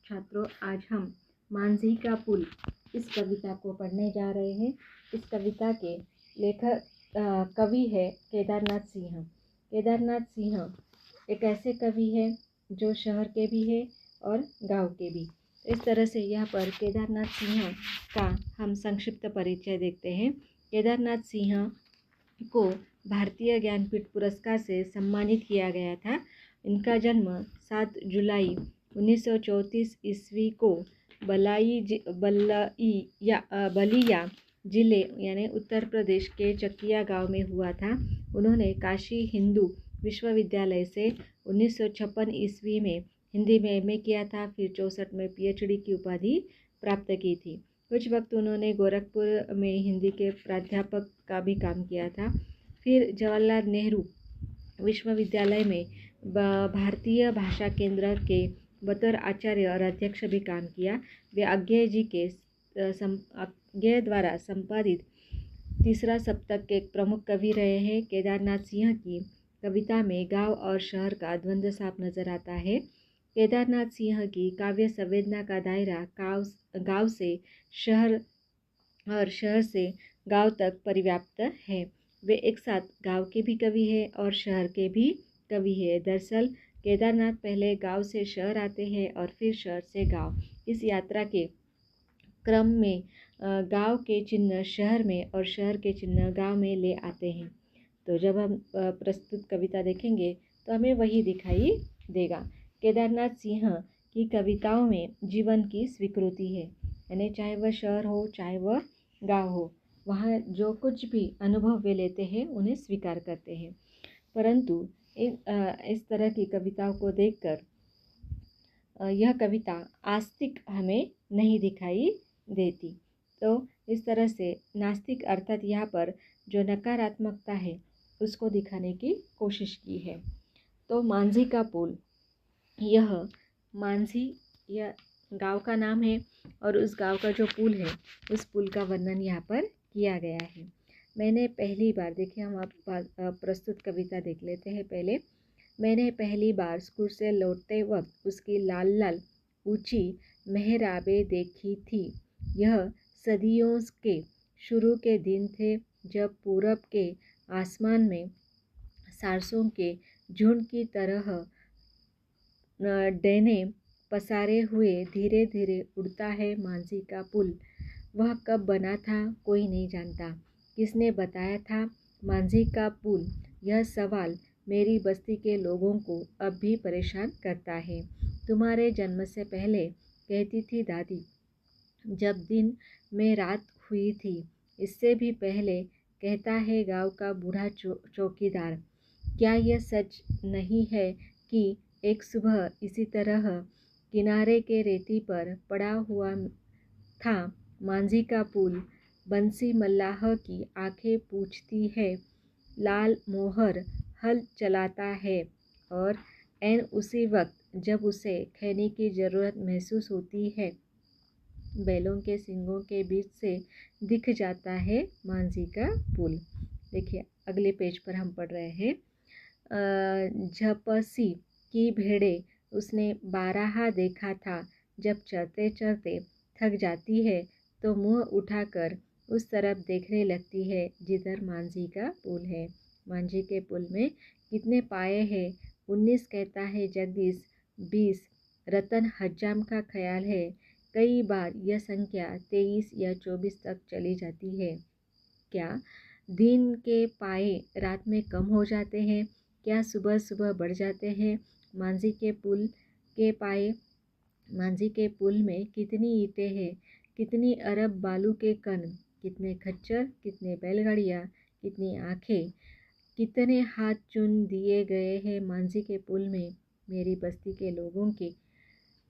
छात्रों, आज हम मांझी का पुल इस कविता को पढ़ने जा रहे हैं। इस कविता के लेखक कवि है केदारनाथ सिंह। केदारनाथ सिंह एक ऐसे कवि है जो शहर के भी है और गांव के भी। इस तरह से यहाँ पर केदारनाथ सिंह का हम संक्षिप्त परिचय देखते हैं। केदारनाथ सिंह को भारतीय ज्ञानपीठ पुरस्कार से सम्मानित किया गया था। इनका जन्म 7 जुलाई 1934 ईस्वी को बलिया जिले यानी उत्तर प्रदेश के चकिया गांव में हुआ था। उन्होंने काशी हिंदू विश्वविद्यालय से 1956 ईस्वी में हिंदी में एमए किया था। फिर 64 में पीएचडी की उपाधि प्राप्त की थी। कुछ वक्त उन्होंने गोरखपुर में हिंदी के प्राध्यापक का भी काम किया था। फिर जवाहरलाल नेहरू विश्वविद्यालय में भारतीय भाषा केंद्र के बतौर आचार्य और अध्यक्ष भी काम किया। वे आज्ञे द्वारा संपादित तीसरा सप्तक के एक प्रमुख कवि रहे हैं। केदारनाथ सिंह की कविता में गांव और शहर का द्वंद्व साफ नजर आता है। केदारनाथ सिंह की काव्य संवेदना का दायरा गांव से शहर और शहर से गांव तक परिव्याप्त है। वे एक साथ गांव के भी कवि हैं और शहर के भी कवि हैं। दरअसल केदारनाथ पहले गांव से शहर आते हैं और फिर शहर से गांव। इस यात्रा के क्रम में गांव के चिन्ह शहर में और शहर के चिन्ह गांव में ले आते हैं। तो जब हम प्रस्तुत कविता देखेंगे तो हमें वही दिखाई देगा। केदारनाथ सिंह की कविताओं में जीवन की स्वीकृति है, यानी चाहे वह शहर हो चाहे वह गांव हो, वहाँ जो कुछ भी अनुभव वे लेते हैं उन्हें स्वीकार करते हैं। परंतु इस तरह की कविताओं को देखकर यह कविता आस्तिक हमें नहीं दिखाई देती। तो इस तरह से नास्तिक अर्थात यहाँ पर जो नकारात्मकता है उसको दिखाने की कोशिश की है। तो मांझी का पुल, यह मांझी यह गांव का नाम है और उस गांव का जो पुल है उस पुल का वर्णन यहाँ पर किया गया है। मैंने पहली बार, देखिए हम आप प्रस्तुत कविता देख लेते हैं पहले। मैंने पहली बार स्कूल से लौटते वक्त उसकी लाल लाल ऊंची मेहराबें देखी थी। यह सदियों के शुरू के दिन थे जब पूरब के आसमान में सरसों के झुंड की तरह डैने पसारे हुए धीरे धीरे उड़ता है मांझी का पुल। वह कब बना था कोई नहीं जानता। किसने बताया था मांझी का पुल? यह सवाल मेरी बस्ती के लोगों को अब भी परेशान करता है। तुम्हारे जन्म से पहले, कहती थी दादी, जब दिन में रात हुई थी। इससे भी पहले, कहता है गांव का बूढ़ा चौकीदार। क्या यह सच नहीं है कि एक सुबह इसी तरह किनारे के रेती पर पड़ा हुआ था मांझी का पुल? बंसी मल्लाह की आंखें पूछती है। लाल मोहर हल चलाता है और ऐन उसी वक्त जब उसे खैनी की ज़रूरत महसूस होती है, बैलों के सींगों के बीच से दिख जाता है मांझी का पुल। देखिए अगले पेज पर हम पढ़ रहे हैं। झपसी की भेड़े उसने बारहा देखा था। जब चलते चलते थक जाती है तो मुंह उठाकर उस तरफ देखने लगती है जिधर मांझी का पुल है। मांझी के पुल में कितने पाए हैं? 19 कहता है जगदीश। 20 रतन हज्जाम का ख्याल है। कई बार यह संख्या 23 या 24 तक चली जाती है। क्या दिन के पाए रात में कम हो जाते हैं? क्या सुबह सुबह बढ़ जाते हैं? मांझी के पुल के पाए। मांझी के पुल में कितनी ईंटें हैं? कितनी अरब बालू के कण? कितने खच्चर? कितने बैलगाड़ियाँ? कितनी आँखें? कितने हाथ चुन दिए गए हैं मांझी के पुल में? मेरी बस्ती के लोगों के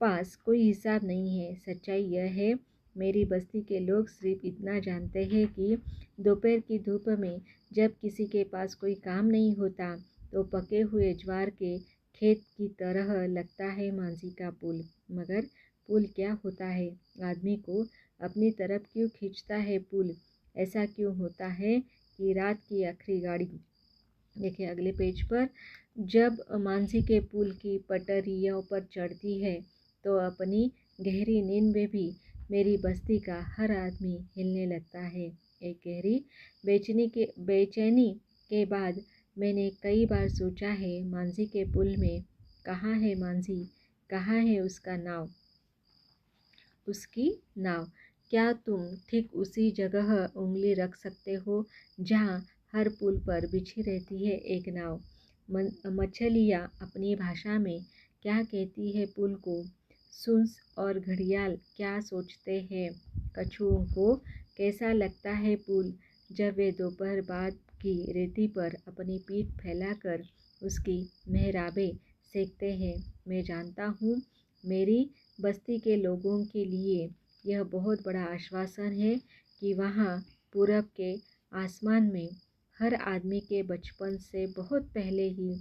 पास कोई हिसाब नहीं है। सच्चाई यह है, मेरी बस्ती के लोग सिर्फ इतना जानते हैं कि दोपहर की धूप में जब किसी के पास कोई काम नहीं होता तो पके हुए ज्वार के खेत की तरह लगता है मांझी का पुल। मगर पुल क्या होता है? आदमी को अपनी तरफ क्यों खींचता है पुल? ऐसा क्यों होता है कि रात की आखिरी गाड़ी, देखिए अगले पेज पर, जब मांझी के पुल की पटरियों पर चढ़ती है तो अपनी गहरी नींद में भी मेरी बस्ती का हर आदमी हिलने लगता है। एक गहरी बेचैनी के बाद मैंने कई बार सोचा है, मांझी के पुल में कहाँ है मांझी, कहाँ है उसकी नाव। क्या तुम ठीक उसी जगह उंगली रख सकते हो जहाँ हर पुल पर बिछी रहती है एक नाव। मछलियाँ अपनी भाषा में क्या कहती है पुल को, सुंस और घड़ियाल क्या सोचते हैं कछुओं को। कैसा लगता है पुल जब वे दोपहर बाद की रेती पर अपनी पीठ फैलाकर उसकी मेहराबें सेकते हैं। मैं जानता हूँ मेरी बस्ती के लोगों के लिए यह बहुत बड़ा आश्वासन है कि वहाँ पूरब के आसमान में हर आदमी के बचपन से बहुत पहले ही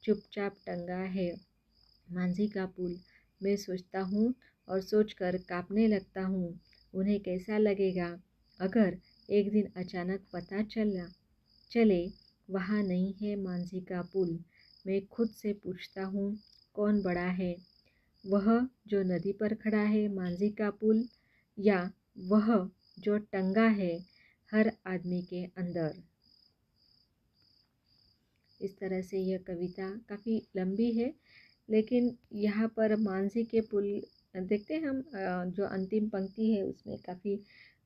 चुपचाप टंगा है मांझी का पुल। मैं सोचता हूँ और सोचकर कांपने लगता हूँ। उन्हें कैसा लगेगा अगर एक दिन अचानक पता चले वहाँ नहीं है मांझी का पुल। मैं खुद से पूछता हूँ, कौन बड़ा है, वह जो नदी पर खड़ा है मांझी का पुल, या वह जो टंगा है हर आदमी के अंदर। इस तरह से यह कविता काफ़ी लंबी है, लेकिन यहाँ पर मांझी के पुल देखते हैं हम। जो अंतिम पंक्ति है उसमें काफ़ी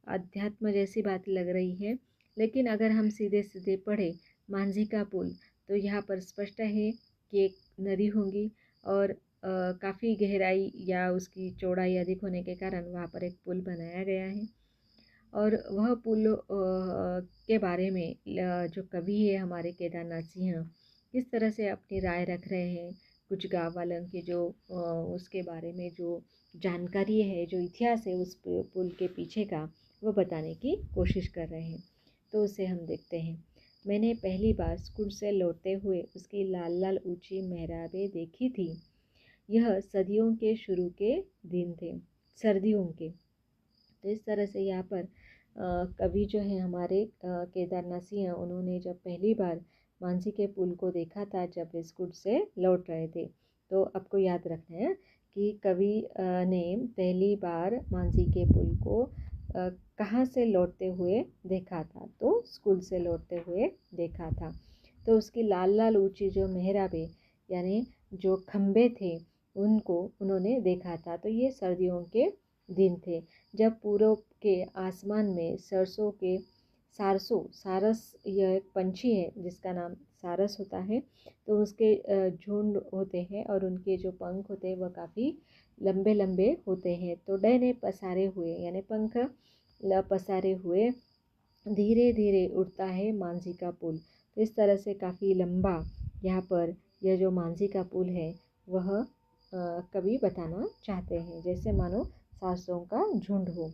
अध्यात्म जैसी बात लग रही है, लेकिन अगर हम सीधे सीधे पढ़े मांझी का पुल तो यहाँ पर स्पष्ट है कि एक नदी होगी और काफ़ी गहराई या उसकी चौड़ाई अधिक होने के कारण वहाँ पर एक पुल बनाया गया है। और वह पुल के बारे में जो कवि है हमारे केदारनाथ सिंह किस तरह से अपनी राय रख रहे हैं, कुछ गाँव वालों के जो उसके बारे में जो जानकारी है, जो इतिहास है उस पुल के पीछे का, वो बताने की कोशिश कर रहे हैं। तो उसे हम देखते हैं। मैंने पहली बार स्कूल से लौटते हुए उसकी लाल लाल ऊंची मेहराबें देखी थी। यह सदियों के शुरू के दिन थे, सर्दियों के। तो इस तरह से यहाँ पर कवि जो है हमारे केदारनाथ सिंह, उन्होंने जब पहली बार मांझी के पुल को देखा था जब वे स्कूल से लौट रहे थे। तो आपको याद रखना है कि कवि ने पहली बार मांझी के पुल को कहाँ से लौटते हुए देखा था, तो स्कूल से लौटते हुए देखा था। तो उसकी लाल लाल ऊंची जो मेहराबें यानी जो खम्भे थे उनको उन्होंने देखा था। तो ये सर्दियों के दिन थे जब पूरब के आसमान में सारस, यह एक पंछी है जिसका नाम सारस होता है। तो उसके झुंड होते हैं और उनके जो पंख होते हैं वह काफ़ी लंबे लंबे होते हैं। तो डैने पसारे हुए यानी पंख पसारे हुए धीरे धीरे उड़ता है मांझी का पुल। तो इस तरह से काफ़ी लंबा यहाँ पर यह जो मांझी का पुल है वह कवि बताना चाहते हैं, जैसे मानो सासों का झुंड हो।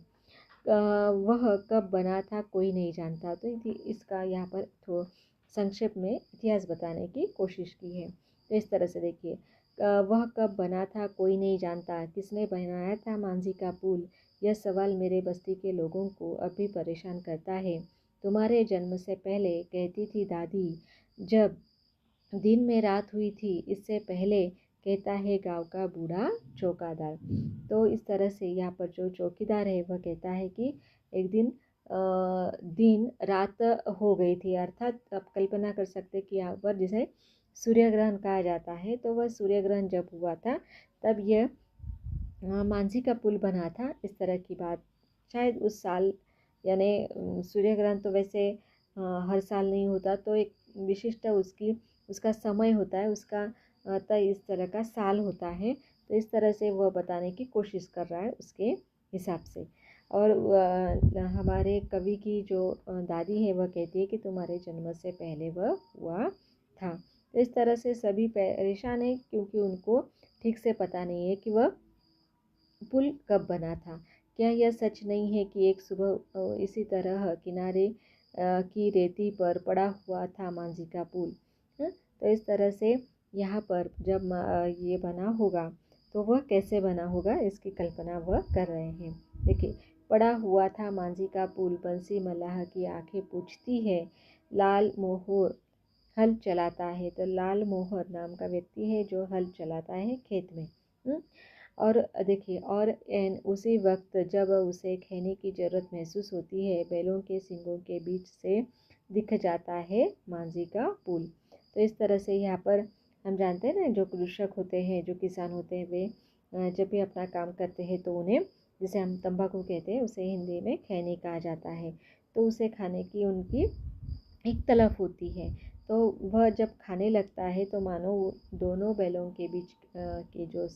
वह कब बना था कोई नहीं जानता। तो इसका यहाँ पर थोड़ा संक्षेप में इतिहास बताने की कोशिश की है। तो इस तरह से देखिए, वह कब बना था कोई नहीं जानता, किसने बनाया था मांझी का पुल, यह सवाल मेरे बस्ती के लोगों को अब भी परेशान करता है। तुम्हारे जन्म से पहले, कहती थी दादी, जब दिन में रात हुई थी, इससे पहले, कहता है गांव का बूढ़ा चौकीदार। तो इस तरह से यहाँ पर जो चौकीदार है वह कहता है कि एक दिन दिन रात हो गई थी, अर्थात आप कल्पना कर सकते कि यहाँ पर जिसे सूर्य ग्रहण कहा जाता है, तो वह सूर्य ग्रहण जब हुआ था तब यह मांझी का पुल बना था। इस तरह की बात शायद उस साल, यानी सूर्य ग्रहण तो वैसे हर साल नहीं होता, तो एक विशिष्ट उसका समय होता है, उसका तय इस तरह का साल होता है। तो इस तरह से वह बताने की कोशिश कर रहा है उसके हिसाब से। और हमारे कवि की जो दादी है वह कहती है कि तुम्हारे जन्म से पहले वह हुआ था। तो इस तरह से सभी परेशान है क्योंकि उनको ठीक से पता नहीं है कि वह पुल कब बना था। क्या यह सच नहीं है कि एक सुबह इसी तरह किनारे की रेती पर पड़ा हुआ था मांझी का पुल। तो इस तरह से यहाँ पर जब ये बना होगा तो वह कैसे बना होगा इसकी कल्पना वह कर रहे हैं। देखिए, पड़ा हुआ था मांझी का पुल, बंसी मल्लाह की आंखें पूछती है, लाल मोहर हल चलाता है। तो लाल मोहर नाम का व्यक्ति है जो हल चलाता है खेत में। और देखिए, और उसी वक्त जब उसे खेने की ज़रूरत महसूस होती है, बैलों के सींगों के बीच से दिख जाता है मांझी का पुल। तो इस तरह से यहाँ पर हम जानते हैं ना, जो कृषक होते हैं, जो किसान होते हैं, वे जब भी अपना काम करते हैं तो उन्हें, जिसे हम तंबाकू कहते हैं, उसे हिंदी में खैनी कहा जाता है। तो उसे खाने की उनकी एक तलब होती है। तो वह जब खाने लगता है तो मानो दोनों बैलों के बीच के जो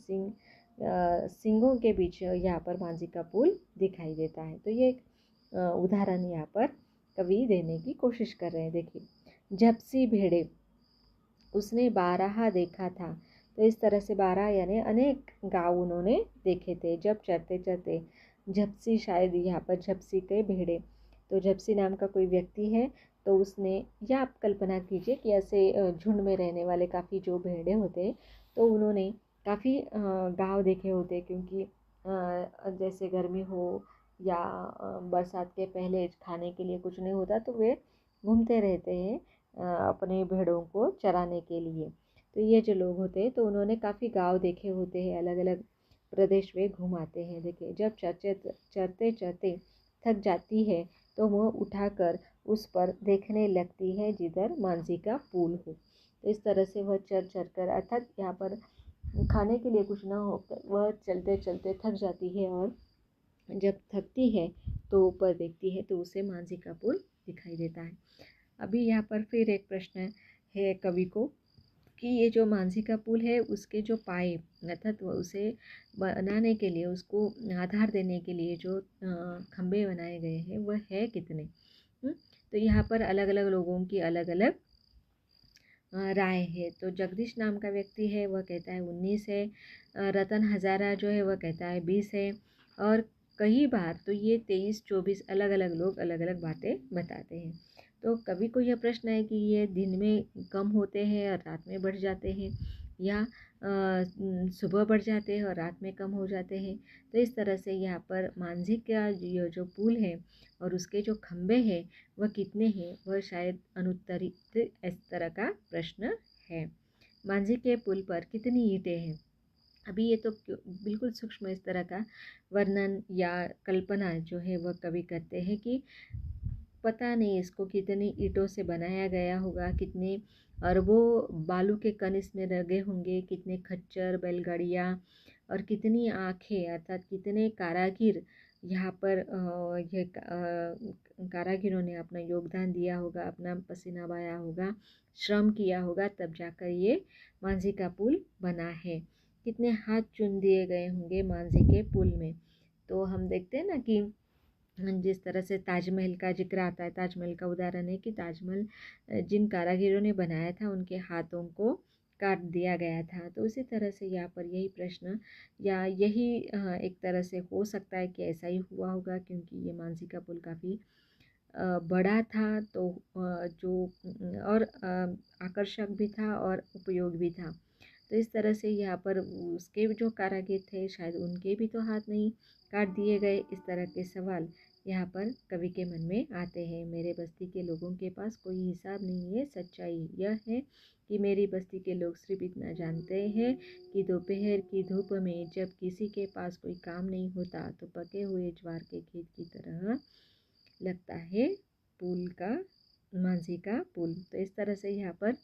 सींगों के बीच यहाँ पर मांझी का पुल दिखाई देता है। तो ये एक उदाहरण यहाँ पर कवि देने की कोशिश कर रहे हैं। देखिए, झपसी भेड़े उसने बारहा देखा था। तो इस तरह से 12 यानी अनेक गाँव उन्होंने देखे थे जब चरते चरते। झपसी, शायद यहाँ पर झपसी के भेड़े, तो झपसी नाम का कोई व्यक्ति है, तो उसने, या आप कल्पना कीजिए कि ऐसे झुंड में रहने वाले काफ़ी जो भेड़े होते हैं, तो उन्होंने काफ़ी गाँव देखे होते, क्योंकि जैसे गर्मी हो या बरसात के पहले खाने के लिए कुछ नहीं होता तो वे घूमते रहते हैं अपने भेड़ों को चराने के लिए। तो ये जो लोग होते हैं, तो उन्होंने काफ़ी गांव देखे होते हैं, अलग अलग प्रदेश में घुमाते हैं। देखिए, जब चरते चरते थक जाती है तो वह उठाकर उस पर देखने लगती है जिधर मांझी का पुल हो। तो इस तरह से वह चर चर कर, अर्थात यहाँ पर खाने के लिए कुछ ना होकर वह चलते चलते थक जाती है, और जब थकती है तो ऊपर देखती है तो उसे मांझी का पुल दिखाई देता है। अभी यहाँ पर फिर एक प्रश्न है कवि को कि ये जो मांझी का पुल है, उसके जो पाए, अर्थात उसे बनाने के लिए, उसको आधार देने के लिए जो खंभे बनाए गए हैं, वह है कितने? तो यहाँ पर अलग अलग लोगों की अलग अलग राय है। तो जगदीश नाम का व्यक्ति है, वह कहता है 19 है। रतन हजारा जो है वह कहता है 20 है। और कई बार तो ये 23-24 अलग अलग लोग अलग अलग बातें बताते हैं। तो कवि को यह प्रश्न है कि ये दिन में कम होते हैं और रात में बढ़ जाते हैं, या सुबह बढ़ जाते हैं और रात में कम हो जाते हैं। तो इस तरह से यहाँ पर मांझी का ये जो पुल है और उसके जो खंभे हैं वह कितने हैं, वह शायद अनुत्तरित इस तरह का प्रश्न है। मांझी के पुल पर कितनी ईंटें हैं? अभी ये तो बिल्कुल सूक्ष्म इस तरह का वर्णन या कल्पना जो है वह कवि करते हैं कि पता नहीं इसको कितनी ईंटों से बनाया गया होगा, कितने अरबों बालू के कण इसमें लगे होंगे, कितने खच्चर, बैलगाड़ियाँ और कितनी आँखें, अर्थात कितने कारागिर यहाँ पर कारागिरों ने अपना योगदान दिया होगा, अपना पसीना बहाया होगा, श्रम किया होगा, तब जाकर ये मांझी का पुल बना है। कितने हाथ चुन दिए गए होंगे मांझी के पुल में। तो हम देखते हैं ना कि जिस तरह से ताजमहल का जिक्र आता है, ताजमहल का उदाहरण है कि ताजमहल जिन कारागिरों ने बनाया था उनके हाथों को काट दिया गया था। तो उसी तरह से यहाँ पर यही प्रश्न, या यही एक तरह से हो सकता है कि ऐसा ही हुआ होगा, क्योंकि ये मांझी का पुल काफ़ी बड़ा था, तो जो और आकर्षक भी था और उपयोग भी था। तो इस तरह से यहाँ पर उसके जो कारागिर थे, शायद उनके भी तो हाथ नहीं काट दिए गए। इस तरह के सवाल यहाँ पर कवि के मन में आते हैं। मेरे बस्ती के लोगों के पास कोई हिसाब नहीं है। सच्चाई यह है कि मेरी बस्ती के लोग सिर्फ इतना जानते हैं कि दोपहर की धूप में जब किसी के पास कोई काम नहीं होता तो पके हुए ज्वार के खेत की तरह लगता है पुल का, मांझी का पुल। तो इस तरह से यहाँ पर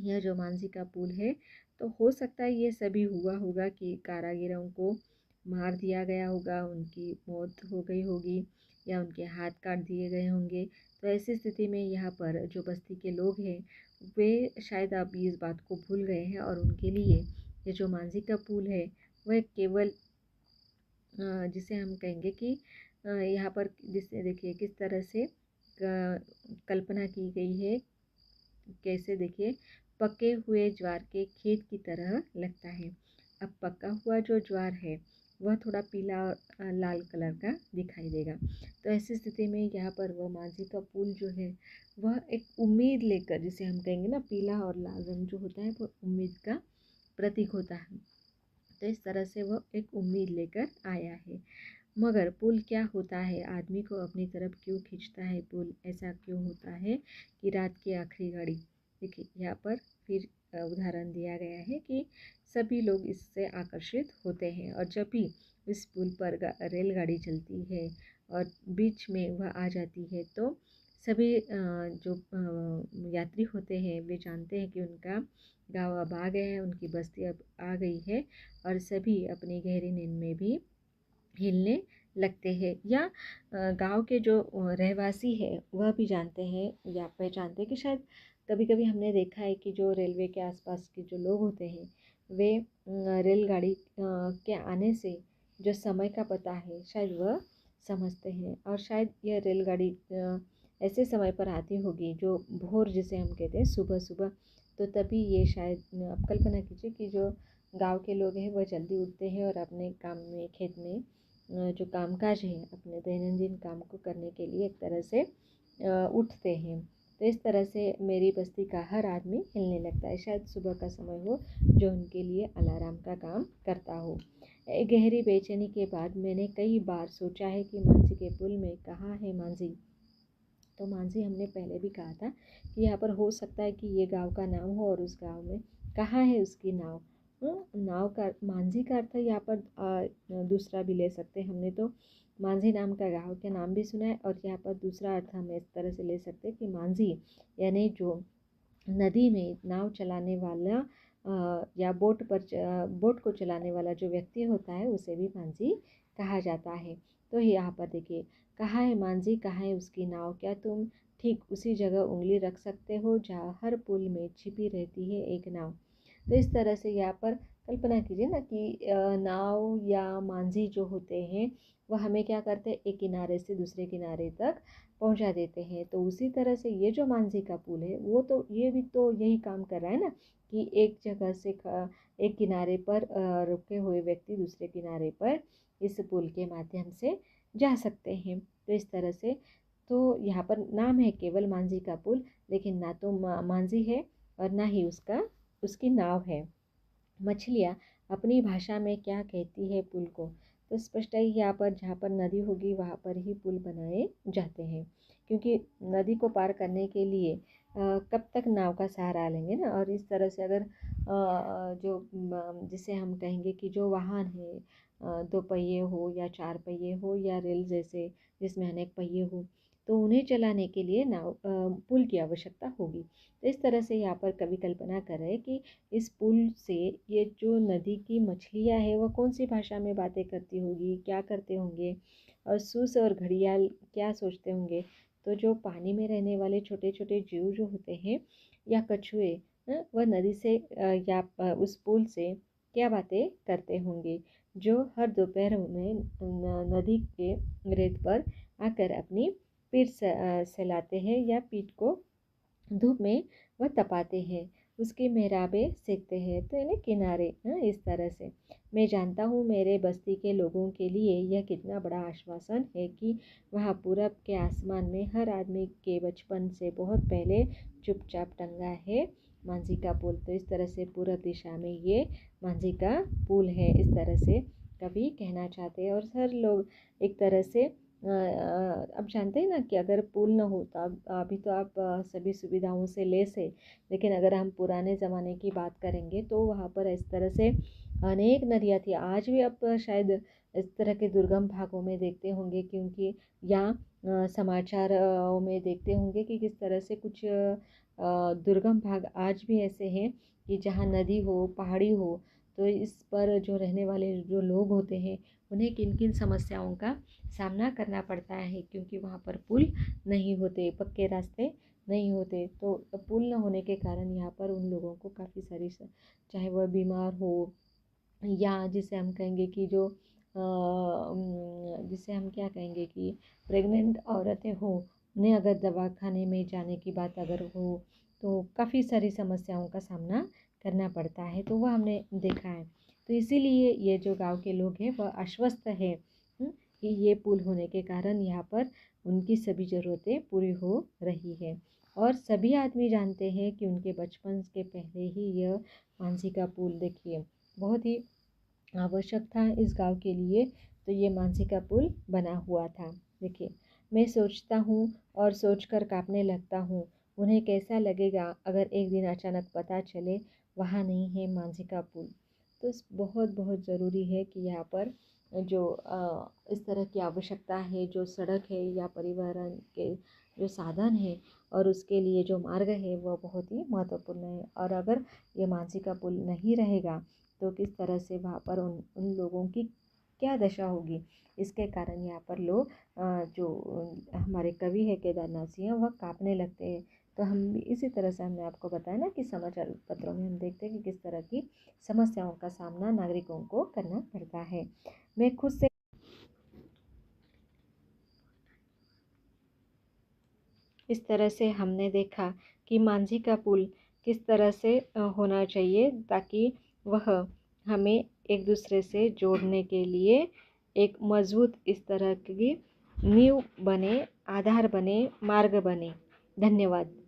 यह जो मांझी का पुल है, तो हो सकता है ये सभी हुआ होगा कि कारागिरों को मार दिया गया होगा, उनकी मौत हो गई होगी, या उनके हाथ काट दिए गए होंगे। तो ऐसी स्थिति में यहाँ पर जो बस्ती के लोग हैं वे शायद अब इस बात को भूल गए हैं, और उनके लिए ये जो मांझी का पुल है वह केवल जिसे हम कहेंगे कि यहाँ पर जिससे देखिए किस तरह से कल्पना की गई है, कैसे देखिए पके हुए ज्वार के खेत की तरह लगता है। अब पका हुआ जो ज्वार है वह थोड़ा पीला और लाल कलर का दिखाई देगा। तो ऐसी स्थिति में यहाँ पर वह मांझी का पुल जो है वह एक उम्मीद लेकर, जिसे हम कहेंगे ना, पीला और लाल रंग जो होता है वह उम्मीद का प्रतीक होता है। तो इस तरह से वह एक उम्मीद लेकर आया है। मगर पुल क्या होता है, आदमी को अपनी तरफ क्यों खींचता है पुल? ऐसा क्यों होता है कि रात की आखिरी घड़ी, देखिए यहाँ पर फिर उदाहरण दिया गया है कि सभी लोग इससे आकर्षित होते हैं। और जब भी इस पुल पर रेलगाड़ी चलती है और बीच में वह आ जाती है तो सभी जो यात्री होते हैं वे जानते हैं कि उनका गाँव अब आ गया है, उनकी बस्ती अब आ गई है, और सभी अपनी गहरी नींद में भी हिलने लगते हैं। या गांव के जो रहवासी है वह भी जानते हैं या पहचानते हैं कि शायद कभी कभी हमने देखा है कि जो रेलवे के आसपास के जो लोग होते हैं वे रेलगाड़ी के आने से जो समय का पता है शायद वह समझते हैं। और शायद यह रेलगाड़ी ऐसे समय पर आती होगी जो भोर जिसे हम कहते हैं सुबह सुबह, तो तभी ये शायद आप कल्पना कीजिए कि जो गांव के लोग हैं वह जल्दी उठते हैं और अपने काम में खेत में जो कामकाज है अपने दैनंदिन काम को करने के लिए एक तरह से उठते हैं। तो इस तरह से मेरी बस्ती का हर आदमी हिलने लगता है। शायद सुबह का समय हो जो उनके लिए अलार्म का काम करता हो। एक गहरी बेचैनी के बाद मैंने कई बार सोचा है कि मांझी के पुल में कहाँ है मांझी। तो मांझी हमने पहले भी कहा था कि यहाँ पर हो सकता है कि ये गांव का नाम हो और उस गांव में कहाँ है उसकी नाव। नाव का मांझी का अर्थ यहाँ पर दूसरा भी ले सकते हैं। हमने तो मांझी नाम का गांव के नाम भी सुना है, और यहाँ पर दूसरा अर्थ हम इस तरह से ले सकते हैं कि मांझी यानी जो नदी में नाव चलाने वाला या बोट को चलाने वाला जो व्यक्ति होता है उसे भी मांझी कहा जाता है। तो यहाँ पर देखिए, कहाँ है मांझी, कहाँ है उसकी नाव, क्या तुम ठीक उसी जगह उंगली रख सकते हो जहाँ हर पुल में छिपी रहती है एक नाव। तो इस तरह से यहाँ पर कल्पना कीजिए ना कि नाव या मांझी जो होते हैं वह हमें क्या करते हैं, एक किनारे से दूसरे किनारे तक पहुंचा देते हैं। तो उसी तरह से ये जो मांझी का पुल है वो तो ये भी तो यही काम कर रहा है ना कि एक जगह से एक किनारे पर रुके हुए व्यक्ति दूसरे किनारे पर इस पुल के माध्यम से जा सकते हैं। तो इस तरह से तो यहाँ पर नाम है केवल मांझी का पुल, लेकिन ना तो मांझी है और ना ही उसकी नाव है। मछलियाँ अपनी भाषा में क्या कहती है पुल को, तो स्पष्ट है यहाँ पर जहाँ पर नदी होगी वहाँ पर ही पुल बनाए जाते हैं, क्योंकि नदी को पार करने के लिए कब तक नाव का सहारा लेंगे ना। और इस तरह से अगर जिसे हम कहेंगे कि जो वाहन है, दो पहिए हो या चार पहिए हो या रेल जैसे जिसमें अनेक पहिए हो, तो उन्हें चलाने के लिए पुल की आवश्यकता होगी। तो इस तरह से यहाँ पर कवि कल्पना कर रहे हैं कि इस पुल से ये जो नदी की मछलियाँ हैं वह कौन सी भाषा में बातें करती होगी, क्या करते होंगे, और सूस और घड़ियाल क्या सोचते होंगे। तो जो पानी में रहने वाले छोटे छोटे जीव जो होते हैं या कछुए, वह नदी से या उस पुल से क्या बातें करते होंगे, जो हर दोपहर में नदी के रेत पर आकर अपनी पीठ सहलाते हैं या पीठ को धूप में वह तपाते हैं, उसकी मेहराबें सेकते हैं। तो यानी किनारे, इस तरह से मैं जानता हूँ मेरे बस्ती के लोगों के लिए यह कितना बड़ा आश्वासन है कि वहाँ पूरब के आसमान में हर आदमी के बचपन से बहुत पहले चुपचाप टंगा है मांझी का पुल। तो इस तरह से पूरब दिशा में ये मांझी का पुल है, इस तरह से कभी कहना चाहते हैं। और हर लोग एक तरह से अब जानते हैं ना कि अगर पुल न होता, अभी तो आप सभी सुविधाओं से लेस है, लेकिन अगर हम पुराने ज़माने की बात करेंगे तो वहाँ पर इस तरह से अनेक नदियाँ थी। आज भी आप शायद इस तरह के दुर्गम भागों में देखते होंगे, क्योंकि या समाचार में देखते होंगे कि किस तरह से कुछ दुर्गम भाग आज भी ऐसे हैं कि जहाँ नदी हो, पहाड़ी हो, तो इस पर जो रहने वाले जो लोग होते हैं उन्हें किन किन समस्याओं का सामना करना पड़ता है, क्योंकि वहाँ पर पुल नहीं होते, पक्के रास्ते नहीं होते। तो पुल न होने के कारण यहाँ पर उन लोगों को काफ़ी सारी चाहे वह बीमार हो या जिसे हम कहेंगे कि जो जिसे हम क्या कहेंगे कि प्रेग्नेंट औरतें हो, उन्हें अगर दवाखाने में जाने की बात अगर हो तो काफ़ी सारी समस्याओं का सामना करना पड़ता है। तो वह हमने देखा है। तो इसीलिए ये जो गांव के लोग हैं वह आश्वस्त है कि ये पुल होने के कारण यहाँ पर उनकी सभी ज़रूरतें पूरी हो रही है। और सभी आदमी जानते हैं कि उनके बचपन के पहले ही यह मांझी का पुल देखिए बहुत ही आवश्यक था इस गांव के लिए। तो ये मांझी का पुल बना हुआ था। देखिए, मैं सोचता हूँ और सोचकर काँपने लगता हूँ, उन्हें कैसा लगेगा अगर एक दिन अचानक पता चले वहाँ नहीं है मांझी का पुल। तो बहुत बहुत ज़रूरी है कि यहाँ पर जो इस तरह की आवश्यकता है, जो सड़क है या परिवहन के जो साधन है और उसके लिए जो मार्ग है वह बहुत ही महत्वपूर्ण है। और अगर ये मांझी का पुल नहीं रहेगा तो किस तरह से वहाँ पर उन लोगों की क्या दशा होगी। इसके कारण यहाँ पर लोग जो हमारे कवि है केदारनाथ सिंह वह काँपने लगते हैं। तो हम भी इसी तरह से हमने आपको बताया ना कि समाचार पत्रों में हम देखते हैं कि किस तरह की समस्याओं का सामना नागरिकों को करना पड़ता है। मैं खुद से इस तरह से हमने देखा कि मांझी का पुल किस तरह से होना चाहिए ताकि वह हमें एक दूसरे से जोड़ने के लिए एक मजबूत इस तरह की नींव बने, आधार बने, मार्ग बने। धन्यवाद।